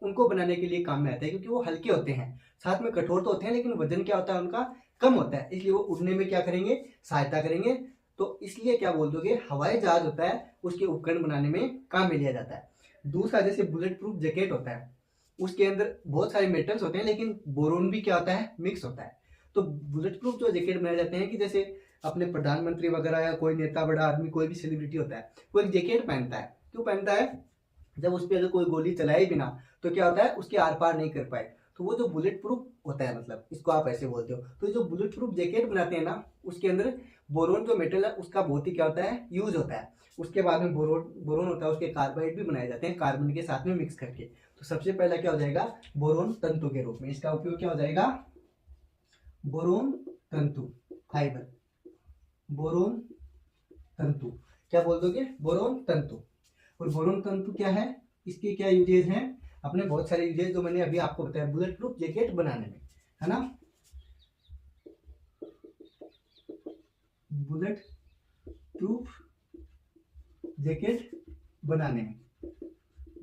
उनको बनाने के लिए काम में आते हैं, क्योंकि वो हल्के होते हैं, साथ में कठोर तो होते हैं, लेकिन वजन क्या होता है उनका, कम होता है, इसलिए वो उड़ने में क्या करेंगे, सहायता करेंगे। तो इसलिए क्या बोल दोगे, हवाई जहाज होता है उसके उपकरण बनाने में काम में लिया जाता है। दूसरा, जैसे बुलेट प्रूफ जैकेट होता है, उसके अंदर बहुत सारे मेटल्स होते हैं, लेकिन बोरोन भी क्या होता है, मिक्स होता है। तो बुलेट प्रूफ जो जैकेट बनाए जाते हैं, कि जैसे अपने प्रधानमंत्री वगैरह या कोई नेता, बड़ा आदमी, कोई भी सेलिब्रिटी होता है, वो एक जैकेट पहनता है। क्यों पहनता है, जब उस पर अगर कोई गोली चलाए बिना तो क्या होता है, उसके आर पार नहीं कर पाए। तो वो जो बुलेट प्रूफ होता है, मतलब इसको आप ऐसे बोलते हो। तो जो बुलेट प्रूफ जैकेट बनाते हैं ना, उसके अंदर बोरोन जो मेटल है उसका बहुत ही क्या होता है, यूज होता है। उसके बाद में बोरोन बोरोन होता है, उसके कार्बाइड भी बनाए जाते हैं कार्बन के साथ में मिक्स करके। तो सबसे पहला क्या हो जाएगा, बोरोन तंतु के रूप में इसका उपयोग क्या हो जाएगा, बोरोन तंतु फाइबर, बोरोन तंतु, क्या बोल दोगे, बोरोन तंतु। और बोरोन तंतु क्या है, इसके क्या यूजेज हैं, अपने बहुत सारे यूजेज जो मैंने अभी आपको बताया बुलेट प्रूफ जैकेट बनाने में, है ना, बुलेट प्रूफ जैकेट बनाने में,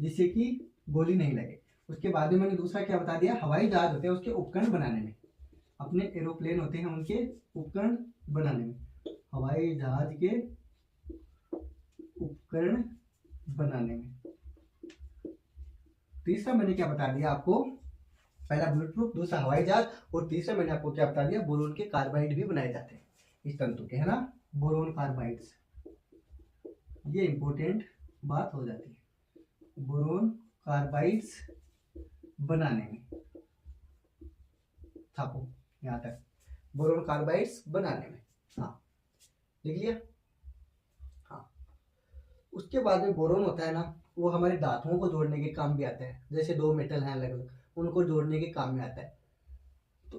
जिससे कि गोली नहीं लगे। उसके बाद में मैंने दूसरा क्या बता दिया, हवाई जहाज होते हैं उसके उपकरण बनाने में, अपने एरोप्लेन होते हैं उनके उपकरण बनाने में, हवाई जहाज के उपकरण बनाने में। तीसरा मैंने क्या बता दिया आपको, पहला बुलेट प्रूफ, दूसरा हवाई जहाज, और तीसरा मैंने आपको क्या बता दिया, बोरोन के कार्बाइड भी बनाए जाते हैं इस तंतु के, है ना, बोरोन कार्बाइड्स। ये इंपॉर्टेंट बात हो जाती है, बोरोन कार्बाइड्स बनाने में, छापो यहां तक, बोरोन कार्बाइड्स बनाने में, हाँ लिख लिया। हाँ, उसके बाद में बोरोन होता है ना, वो हमारे धातुओं को जोड़ने के काम भी आता है। जैसे दो मेटल हैं अलग अलग, उनको जोड़ने के काम में आता है। तो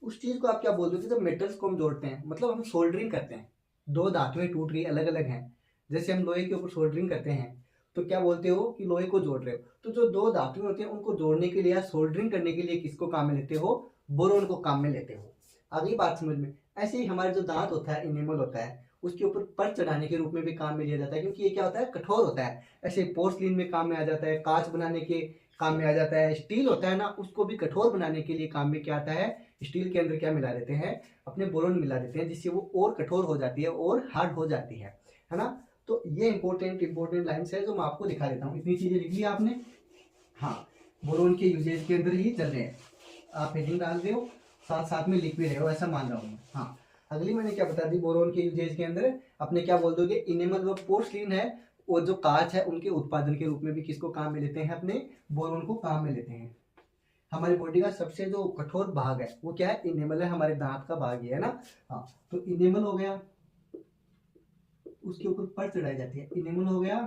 उस चीज को आप क्या बोल दोगे, जब मेटल्स को हम जोड़ते हैं, मतलब हम सोल्डरिंग करते हैं, दो धातुएं टूट गई, अलग अलग हैं, जैसे हम लोहे के ऊपर सोल्डरिंग करते हैं, तो क्या बोलते हो कि लोहे को जोड़ रहे हो। तो जो दो धातुएं होती हैं उनको जोड़ने के लिए या सोल्डरिंग करने के लिए किसको काम में लेते हो, बोरोन को काम में लेते हो। अगली बात समझ में। ऐसे ही हमारे जो दांत होता है, इनेमल होता है, उसके ऊपर पर चढ़ाने के रूप में भी काम में लिया जाता है, क्योंकि ये क्या होता है, कठोर होता है। ऐसे पोर्सलिन में काम में आ जाता है, कांच बनाने के काम में आ जाता है। स्टील होता है ना, उसको भी कठोर बनाने के लिए काम में क्या आता है, स्टील के अंदर क्या मिला देते हैं, अपने बोरोन मिला देते हैं, जिससे वो और कठोर हो जाती है और हार्ड हो जाती है ना। तो ये इंपॉर्टेंट लाइन्स है जो मैं आपको दिखा देता हूँ। इतनी चीजें लिख ली आपने, हाँ, बोरोन के यूजेज के अंदर ही चल रहे हैं। आप हेडिंग डाल रहे हो, साथ साथ में लिख भी रहे हो, ऐसा मान रहा हूँ मैं। हाँ, अगली मैंने क्या बता दी, बोरोन के यूजेज के अंदर अपने क्या बोल दोगे, इनेमल व पोर्सलिन है और जो कांच है उनके उत्पादन के रूप में भी किसको काम में लेते हैं, अपने बोरोन को काम में लेते हैं। हमारी बॉडी का सबसे जो कठोर भाग है वो क्या है, इनेमल है, हमारे दांत का भाग ही है ना। हाँ, तो इनेमल हो गया, उसके ऊपर पर चढ़ाई जाती है, इनेमल हो गया,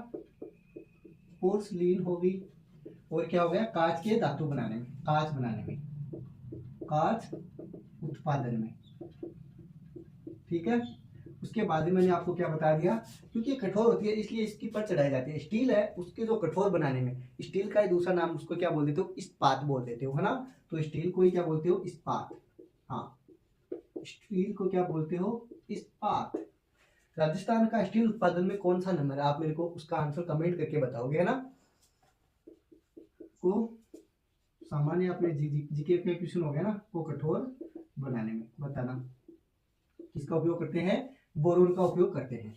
पोर्सलिन होगी, और क्या हो गया, कांच के धातु बनाने में, कांच बनाने में, कांच उत्पादन में, ठीक है। उसके बाद में मैंने आपको क्या बता दिया, क्योंकि कठोर होती है इसलिए इसकी पर चढ़ाई जाती है। स्टील है, उसके जो कठोर बनाने में, स्टील का ही दूसरा नाम उसको क्या बोल देते हो, इस्पात बोल देते हो, है ना। तो स्टील को ही क्या बोलते हो, इस्पात। हाँ, स्टील को क्या बोलते हो, इस्पात। राजस्थान का स्टील उत्पादन में कौन सा नंबर है, आप मेरे को उसका आंसर कमेंट करके बताओगे, है ना। को सामान्य अपने जीके पे क्वेश्चन हो गया ना, को कठोर बनाने में बताना किसका उपयोग करते हैं, बोरोन का उपयोग करते हैं,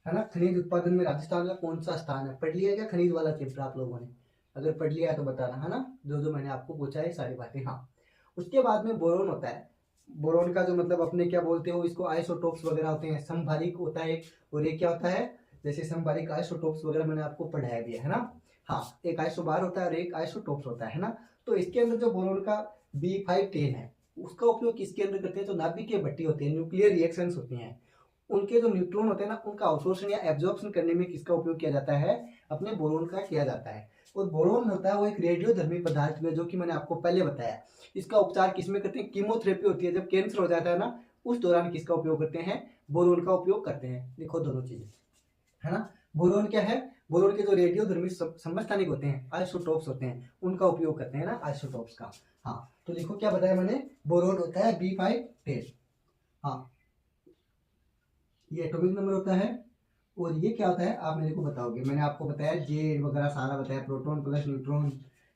है ना। खनिज उत्पादन में राजस्थान का कौन सा स्थान है, पढ़ लिया क्या खनिज वाला चैप्टर आप लोगों ने, अगर पढ़ लिया है तो बताना, है ना, जो जो मैंने आपको पूछा है सारी बातें। हाँ, उसके बाद में बोरोन होता है, बोरोन का जो मतलब अपने क्या बोलते हो, इसको आइसोटोप्स वगैरह होते हैं, समभारिक होता है, और ये क्या होता है, जैसे समभारिक आइसोटोप्स वगैरह मैंने आपको पढ़ाया भी है ना। हाँ, एक आइसोबार होता है और एक आइसोटोप्स होता है ना। तो इसके अंदर जो बोरोन का B510 है, उसका उपयोग किसके अंदर करते हैं, तो नाभिकीय भट्टी होती है, न्यूक्लियर रिएक्शंस होती हैं, उनके जो न्यूट्रॉन होते हैं ना, उनका अवशोषण या एब्जॉर्प्शन करने में किसका उपयोग किया जाता है? अपने बोरोन का किया जाता है। और बोरोन होता है वो एक रेडियोधर्मी पदार्थ में, जो कि मैंने आपको पहले बताया। इसका उपचार किसमें करते हैं? कीमोथेरेपी होती है, जब कैंसर हो जाता है ना, उस दौरान किसका उपयोग करते हैं? बोरोन का उपयोग करते हैं। देखो दोनों चीजें, है ना। बोरोन क्या है? बोरोन के जो रेडियोधर्मी समस्थानिक होते हैं, आइसोटोप्स होते हैं, उनका उपयोग करते हैं ना, आइसोटोप्स का। हाँ, तो देखो क्या बताया मैंने, बोरोन होता है B510। हाँ, ये एटॉमिक नंबर होता है। और ये क्या होता है आप मेरे को बताओगे? मैंने आपको बताया जेड वगैरह सारा बताया, प्रोटॉन प्लस न्यूट्रॉन,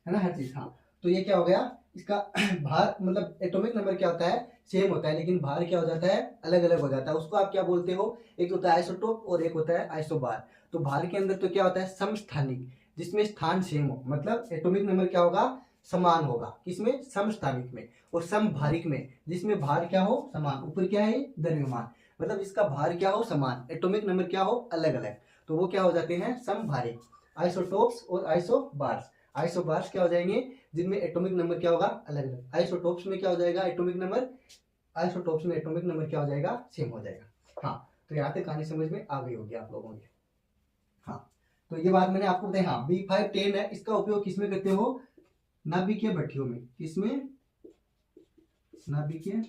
है ना, हर चीज। हाँ, तो ये क्या हो गया इसका भार, मतलब एटॉमिक नंबर क्या होता है? सेम होता है, लेकिन भार क्या हो जाता है? अलग अलग हो जाता है। उसको आप क्या बोलते हो? एक होता है आइसोटोप और एक होता है आइसोबार। तो भार के अंदर तो क्या होता है? समस्थानिक, जिसमें स्थान सेम हो, मतलब एटॉमिक नंबर क्या होगा? समान होगा। किसमें? समस्थानिक में। और समभारिक में, जिसमें भार क्या हो? समान। ऊपर क्या है? द्रव्यमान, मतलब इसका भार क्या हो? समान, एटॉमिक नंबर क्या हो? अलग अलग। तो वो क्या हो जाते हैं? समभारिक। आइसोटोप्स और आइसोबार्स। आइसोबार्स क्या हो जाएंगे? जिनमें एटॉमिक नंबर क्या होगा? अलग अलग। आइसोटोप्स में क्या हो जाएगा? एटॉमिक नंबर, आइसोटोप्स में एटॉमिक नंबर क्या हो जाएगा? सेम हो जाएगा। हाँ, तो यहाँ तक कहानी समझ में आ गई होगी आप लोगों की। हाँ, तो ये बात मैंने आपको बताई। हाँ, B510 है, इसका उपयोग किसमें करते हो? नाभिकीय भट्टियों में। किसमें? नाभिकीय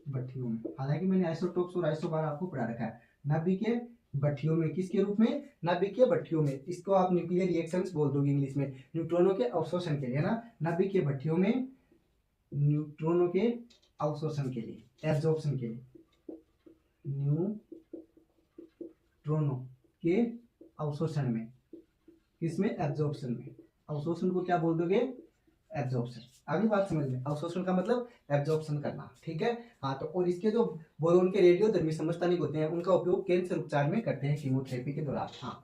भट्टियों में। हालांकि मैंने आइसोटोप्स और आइसोबार आपको पढ़ा रखा है। नाभिकीय भट्टियों में, किसके रूप में? नाभिकीय भट्टियों में। इसको आप न्यूक्लियर रिएक्शंस बोल दोगे इंग्लिश में, न्यूट्रॉनों के अवशोषण के लिए, है ना। नाभिकीय भट्टियों में न्यूट्रॉनों के अवशोषण के लिए, एब्जॉर्प्शन के लिए, न्यूट्रॉनों के अवशोषण में। किसमें? एब्जॉर्प्शन में। अवशोषण को क्या बोल दोगे? एब्जॉर्प्शन। आगे बात समझ में, अवशोषण का मतलब एब्जॉर्प्शन करना, ठीक है। हाँ, तो और इसके जो बोरोन के रेडियोधर्मी समस्थानिक होते हैं, उनका उपयोग कैंसर उपचार में करते हैं कीमोथेरेपी के दौरान। हाँ,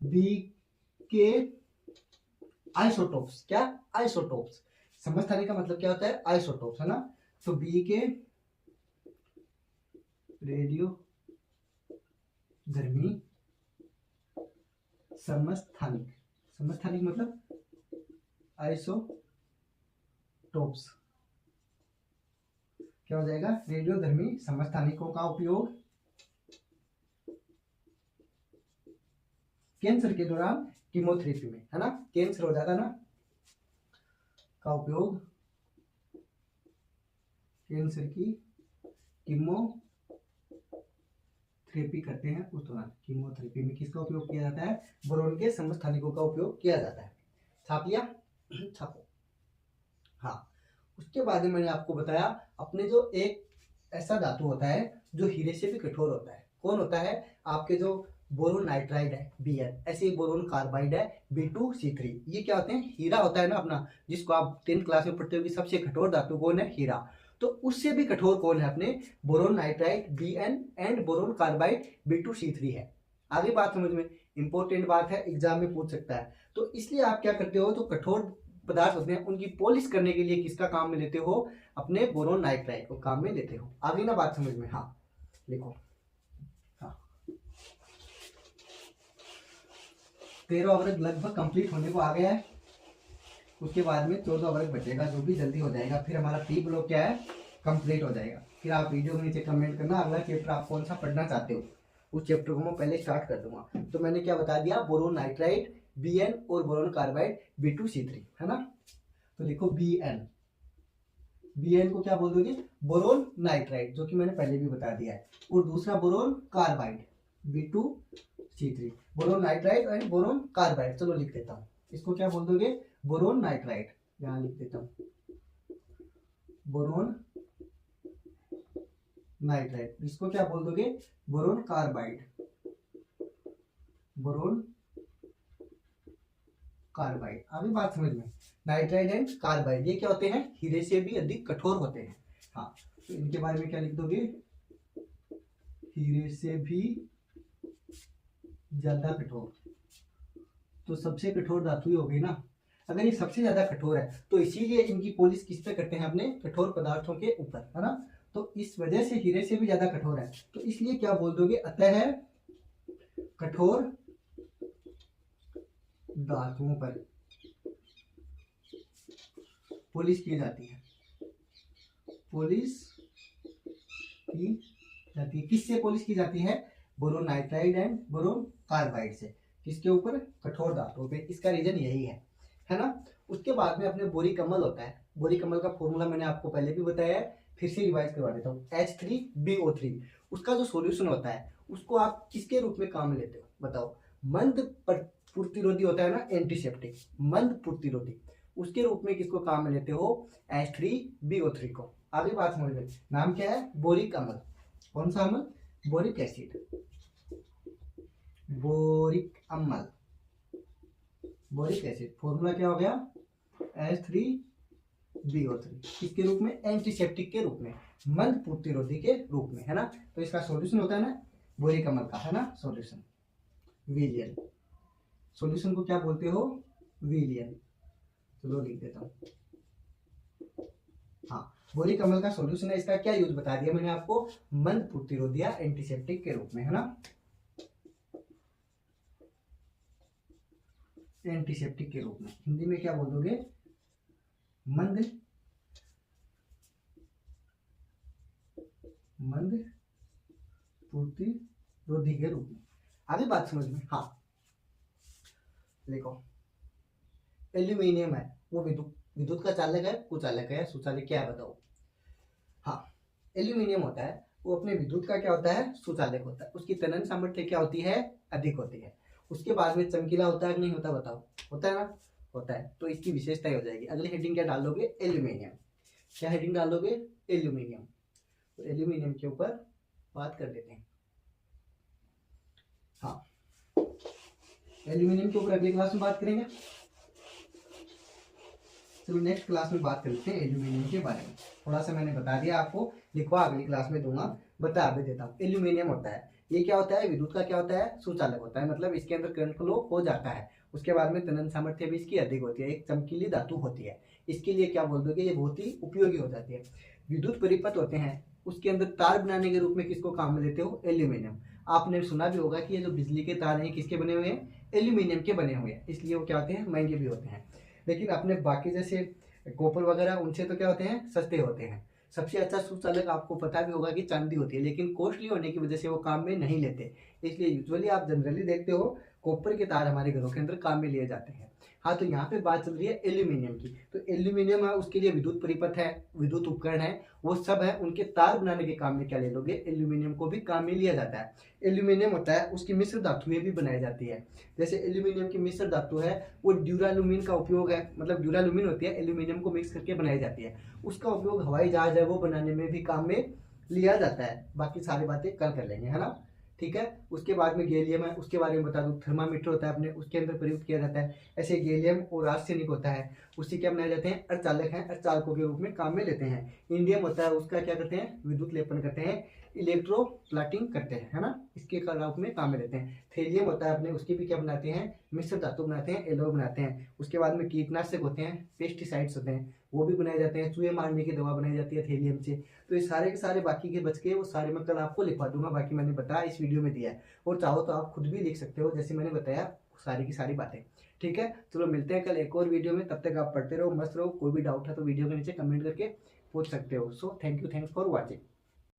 बी के आइसोटोप्स, क्या? आइसोटोप्स। समस्थानिक का मतलब क्या होता है? आइसोटोप्स, है ना। तो बी के रेडियोधर्मी समस्थानिक, समस्थानिक मतलब आइसोटोप्स, क्या हो जाएगा? रेडियोधर्मी समस्थानिकों का उपयोग कैंसर के दौरान कीमोथेरेपी में, है ना। कैंसर हो जाता ना, का उपयोग कैंसर की कीमोथेरेपी करते हैं उस दौरान। कीमोथेरेपी में किसका उपयोग किया जाता है? बोरोन के समस्थानिकों का उपयोग किया जाता है। छाप लिया? छापो। हाँ, उसके बाद में मैंने आपको बताया, अपने जो एक ऐसा धातु होता है जो हीरे से भी कठोर होता है। कौन होता है? आपके जो बोरोन नाइट्राइड है Bn, ऐसे ही बोरोन कार्बाइड है B2C3। ये क्या होते हैं? हीरा होता है ना अपना, जिसको आप 10th क्लास में पढ़ते हो कि सबसे कठोर धातु कौन है? हीरा। तो उससे भी कठोर कौन है? अपने boron nitride Bn and boron carbide B2C3 है। आगे बात समझ में, इंपॉर्टेंट बात है, एग्जाम में पूछ सकता है। तो इसलिए आप क्या करते हो, जो कठोर पदार्थ होते हैं उनकी पॉलिश करने के लिए किसका काम में लेते हो? अपने बोरोन नाइट्राइड को काम में लेते हो। आगे ना बात समझ में। हाँ, देखो, हाँ, 13वां वर्ग लगभग कंप्लीट होने को आ गया है। उसके बाद में 14वां वर्ग बचेगा, जो भी जल्दी हो जाएगा। फिर हमारा पी ब्लॉक क्या है? कंप्लीट हो जाएगा। फिर आप वीडियो के नीचे कमेंट करना अगला चैप्टर आप कौन सा पढ़ना चाहते हो, उस चैप्टर को मैं पहले स्टार्ट कर दूंगा। तो मैंने क्या बता दिया? बोरोन नाइट्राइड Bn और बोरोन कार्बाइड B2C3, है ना। तो देखो Bn, Bn को क्या बोल दोगे? बोरोन नाइट्राइड, जो कि मैंने पहले भी बता दिया है। और दूसरा boron carbide B2C3, boron nitride and boron carbide. चलो लिख देता हूँ, इसको क्या बोल दोगे? Boron nitride. यहाँ लिख देता हूँ, बोरोन नाइट्राइड। इसको क्या बोल दोगे? Boron carbide, boron carbide. अभी बात समझ में, नाइट्राइड एंड कार्बाइड ये क्या होते हैं? हीरे से भी अधिक कठोर होते हैं। हाँ, तो इनके बारे में क्या लिख दोगे? हीरे से भी ज्यादा कठोर। तो सबसे कठोर धातु ही हो गई ना। अगर ये सबसे ज्यादा कठोर है तो इसीलिए इनकी पॉलिश किस पे करते हैं? अपने कठोर पदार्थों के ऊपर, है ना। तो इस वजह से हीरे से भी ज्यादा कठोर है, तो इसलिए क्या बोल दोगे? अतः कठोर धातुओं पर पॉलिश की जाती है, पॉलिश की जाती है। किससे पॉलिश की जाती है? Boron nitride and boron carbide से। किसके ऊपर? कठोर धातुओं पे। इसका रीजन यही है ना। उसके बाद में अपने बोरिक अम्ल होता है। बोरिक अम्ल का फॉर्मूला मैंने आपको पहले भी बताया है, फिर से रिवाइज करवा देता हूँ। H3BO3। उसका जो सॉल्यूशन होता है उसको आप किसके रूप में काम में लेते हो बताओ? मंद प्रतिरोधी होता है ना, एंटीसेप्टिक, मंद प्रतिरोधी, उसके रूप में किसको काम में लेते हो? H3BO3 को। आगे बात समझ में। नाम क्या है? बोरिक अम्ल। कौन सा अम्ल? बोरिक एसिड, बोरिक अम्ल, बोरिक एसिड। फॉर्मूला क्या हो गया? H3BO3। किसके रूप में? एंटीसेप्टिक के रूप में, मंद प्रतिरोधी के रूप में, है ना। तो इसका सॉल्यूशन होता है ना बोरिक अम्ल का, है ना, सॉल्यूशन विलियन। सॉल्यूशन को क्या बोलते हो? विलियन। चलो लिख देता हूँ। हाँ, बोरिक अम्ल का सॉल्यूशन है। इसका क्या यूज बता दिया मैंने आपको? मंद प्रतिरोधी या एंटीसेप्टिक के रूप में, है ना, एंटीसेप्टिक के रूप में। हिंदी में क्या बोल दोगे? मंद प्रतिरोधी के रूप में। आगे बात समझ में। हाँ देखो, एल्यूमिनियम है, वो विद्युत का चालक है, कुचालक है, सुचालक, क्या है बताओ? हाँ, एल्यूमिनियम होता है वो अपने विद्युत का क्या होता है? सुचालक होता है। उसकी तनन सामर्थ्य क्या होती है? अधिक होती है। उसके बाद में चमकीला होता है कि नहीं होता बताओ? होता है ना, होता है। तो इसकी विशेषता हो जाएगी। अगली हेडिंग क्या डाल दोगे? एल्यूमिनियम। क्या हेडिंग डाल दोगे? एल्यूमिनियम। तो एल्यूमिनियम के ऊपर बात कर लेते हैं। हाँ, एल्यूमिनियम के ऊपर अगली क्लास में बात करेंगे। चलो नेक्स्ट क्लास में बात करते हैं एल्यूमिनियम के बारे में। थोड़ा सा मैंने बता दिया आपको, लिखवा अगली क्लास में दूंगा, बता भी देता हूँ। एल्यूमिनियम होता है, ये क्या होता है? विद्युत का क्या होता है? सुचालक होता है। मतलब इसके अंदर करंट फ्लो हो जाता है। उसके बाद में तनन सामर्थ्य भी इसकी अधिक होती है। एक चमकीली धातु होती है। इसके लिए क्या बोल दोगे? ये बहुत ही उपयोगी हो जाती है। विद्युत परिपथ होते हैं, उसके अंदर तार बनाने के रूप में किसको काम में लेते हो? एल्यूमिनियम। आपने सुना भी होगा कि ये जो बिजली के तार हैं किसके बने हुए हैं? एल्यूमिनियम के बने हुए हैं। इसलिए वो क्या होते हैं? महंगे भी होते हैं। लेकिन अपने बाकी जैसे कॉपर वगैरह उनसे तो क्या होते हैं? सस्ते होते हैं। सबसे अच्छा सुचालक आपको पता भी होगा कि चांदी होती है, लेकिन कॉस्टली होने की वजह से वो काम में नहीं लेते। इसलिए यूजुअली आप जनरली देखते हो कॉपर के तार हमारे घरों के अंदर काम में लिए जाते हैं। हाँ, तो यहाँ पे बात चल रही है एल्यूमिनियम की। तो एल्यूमिनियम है, उसके लिए विद्युत परिपथ है, विद्युत उपकरण है, वो सब है। उनके तार बनाने के काम में क्या ले लोगे? एल्यूमिनियम को भी काम में लिया जाता है। एल्यूमिनियम होता है, उसकी मिश्र धातुएं भी बनाई जाती है। जैसे एल्यूमिनियम की मिश्र धातु है वो ड्यूरालुमिन का उपयोग है, मतलब ड्यूरालुमिन होती है, एल्यूमिनियम को मिक्स करके बनाई जाती है। उसका उपयोग हवाई जहाज है वो बनाने में भी काम में लिया जाता है। बाकी सारी बातें कल कर लेंगे, है ना, ठीक है। उसके बाद में गैलियम है, उसके बारे में बता दूं। थर्मामीटर होता है अपने, उसके अंदर प्रयुक्त किया जाता है। ऐसे गैलियम और आर्सेनिक होता है, उससे क्या बनाए जाते हैं? अर्धचालक हैं, अर्धचालकों के रूप में काम में लेते हैं। इंडियम होता है, उसका क्या करते हैं? विद्युत लेपन करते हैं, इलेक्ट्रोप्लाटिंग करते हैं, है ना, इसके रूप में काम में लेते हैं। थेलियम होता है अपने, उसकी भी क्या बनाते हैं? मिश्र धातु बनाते हैं, एलॉय बनाते हैं। उसके बाद में कीटनाशक होते हैं, पेस्टिसाइड्स होते हैं, वो भी बनाए जाते हैं। चूहे मारने की दवा बनाई जाती है थेलियम से। तो ये सारे के सारे बाकी के बच के वो सारे मैं कल आपको लिखवा दूंगा। बाकी मैंने बताया इस वीडियो में दिया है, और चाहो तो आप खुद भी लिख सकते हो जैसे मैंने बताया सारी की सारी बातें, ठीक है। चलो मिलते हैं कल एक और वीडियो में। तब तक आप पढ़ते रहो, मस्त रहो। कोई भी डाउट है तो वीडियो के नीचे कमेंट करके पूछ सकते हो। So thank you, thanks for watching.